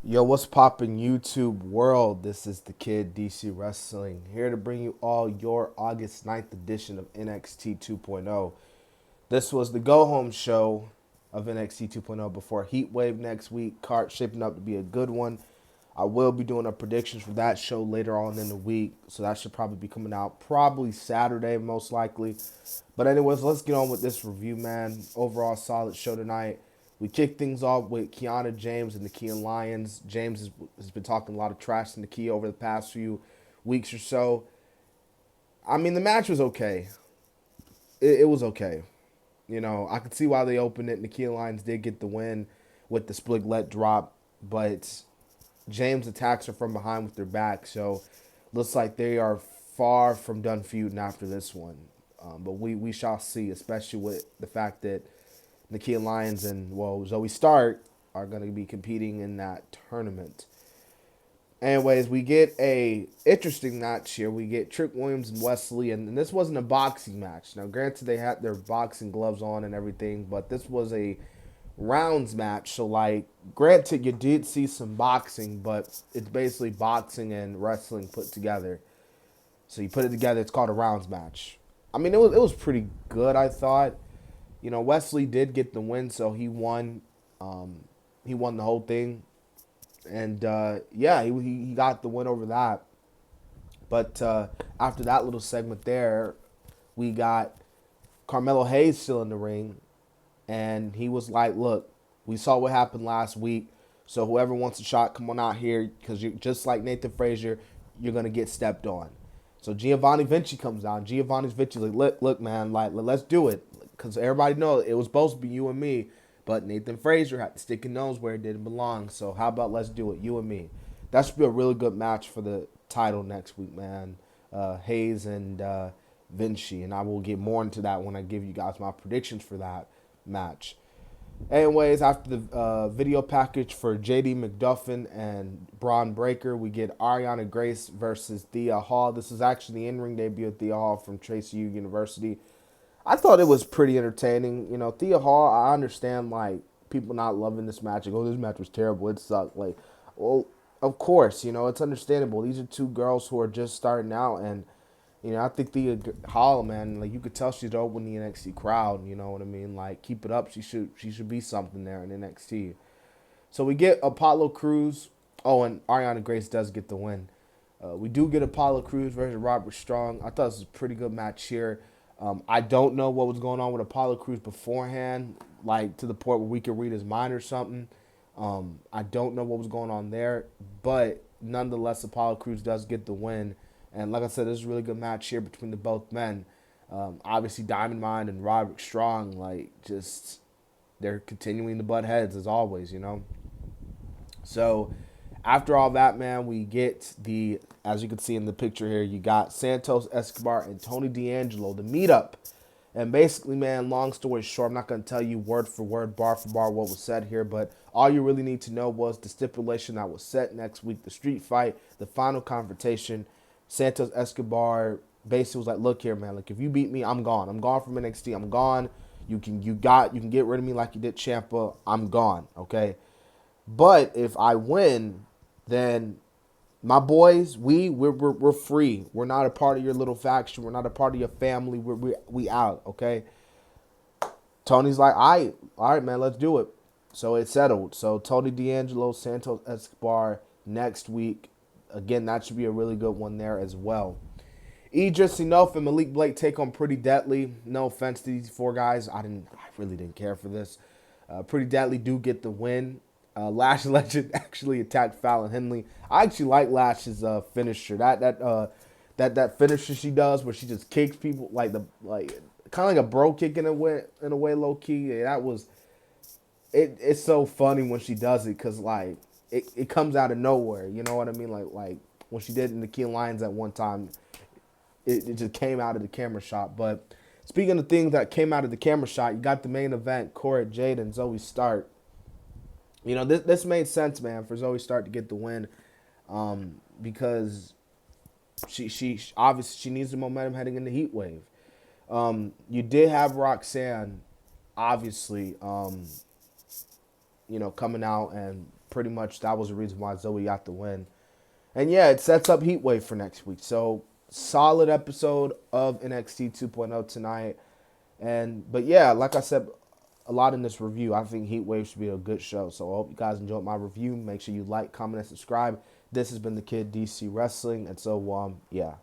Yo, what's poppin' YouTube world? This is the Kid DC Wrestling here to bring you all your August 9th edition of NXT 2.0. This was the go home show of NXT 2.0 before Heatwave next week. Card shaping up to be a good one. I will be doing a predictions for that show later on in the week, so that should probably be coming out probably Saturday, most likely. But anyways, let's get on with this review, man. Overall, solid show tonight. We kick things off with Kiana James and the Kia Lions. James has been talking a lot of trash to Nakia over the past few weeks or so. I mean, the match was okay. It was okay. You know, I could see why they opened it. Nakia Lions did get the win with the split let drop, but James attacks her from behind with their back, so looks like they are far from done feuding after this one. But we shall see, especially with the fact that Nakia Lyons and, well, Zoe Stark are going to be competing in that tournament. Anyways, we get a interesting match here. We get Trick Williams and Wesley, and this wasn't a boxing match. Now, granted, they had their boxing gloves on and everything, but this was a rounds match. So, like, granted, you did see some boxing, but it's basically boxing and wrestling put together. So you put it together, it's called a rounds match. I mean, it was pretty good, I thought. You know, Wesley did get the win, so he won. He won the whole thing, and yeah, he got the win over that. But after that little segment there, we got Carmelo Hayes still in the ring, and he was like, "Look, we saw what happened last week, so whoever wants a shot, come on out here, because you're just like Nathan Frazier, you're gonna get stepped on." So Giovanni Vinci comes out. Giovanni Vinci's like, look, man, like, let's do it. Because everybody knows it was supposed to be you and me, but Nathan Frazier had to stick his nose where it didn't belong. So how about let's do it, you and me. That should be a really good match for the title next week, man. Hayes and Vinci. And I will get more into that when I give you guys my predictions for that match. Anyways, after the video package for JD McDuffin and Braun Breaker, we get Ariana Grace versus Thea Hall. This is actually the in-ring debut of Thea Hall from Tracy U University. I thought it was pretty entertaining. You know, Thea Hall, I understand, like, people not loving this match. Like, oh, this match was terrible. It sucked. Like, well, of course, you know, it's understandable. These are two girls who are just starting out, and you know, I think Thea Hall, man, like, you could tell she's over in the NXT crowd. You know what I mean? Like, keep it up. She should be something there in NXT. So we get Apollo Crews. Oh, and Ariana Grace does get the win. We do get Apollo Crews versus Robert Strong. I thought this was a pretty good match here. I don't know what was going on with Apollo Crews beforehand, like to the point where we could read his mind or something. I don't know what was going on there, but nonetheless, Apollo Crews does get the win. And like I said, this is a really good match here between the both men. Obviously, Diamond Mine and Roderick Strong, like, just they're continuing to butt heads as always, you know. So after all that, man, we get the, as you can see in the picture here, you got Santos Escobar and Tony D'Angelo, the meetup. And basically, man, long story short, I'm not going to tell you word for word, bar for bar what was said here, but all you really need to know was the stipulation that was set next week, the street fight, the final confrontation. Santos Escobar basically was like, look here, man, like, if you beat me, I'm gone. I'm gone from NXT. I'm gone. You can get rid of me like you did Ciampa. I'm gone, okay? But if I win, then my boys, we're free. We're not a part of your little faction. We're not a part of your family. We out, okay? Tony's like, all right, man, let's do it. So it's settled. So Tony D'Angelo, Santos Escobar next week. Again, that should be a really good one there as well. Idris Enough and Malik Blake take on Pretty Deadly. No offense to these four guys. I really didn't care for this. Pretty Deadly do get the win. Lash Legend actually attacked Fallon Henley. I actually like Lash's finisher. That finisher she does where she just kicks people like kind of like a bro kick in a way low key. Yeah, that was it. It's so funny when she does it because like it comes out of nowhere. You know what I mean? Like when she did in the Key Lions at one time, it just came out of the camera shot. But speaking of things that came out of the camera shot, you got the main event: Cora Jade and Zoe Stark. You know, this made sense, man, for Zoe Stark to get the win, because she obviously she needs the momentum heading into Heat Wave. You did have Roxanne, obviously, you know, coming out and pretty much that was the reason why ZOEY got the win. And yeah, it sets up Heatwave for next week. So solid episode of NXT 2.0 tonight. But yeah, like I said a lot in this review, I think Heatwave should be a good show. So I hope you guys enjoyed my review. Make sure you like, comment, and subscribe. This has been the Kid DC Wrestling. And so yeah.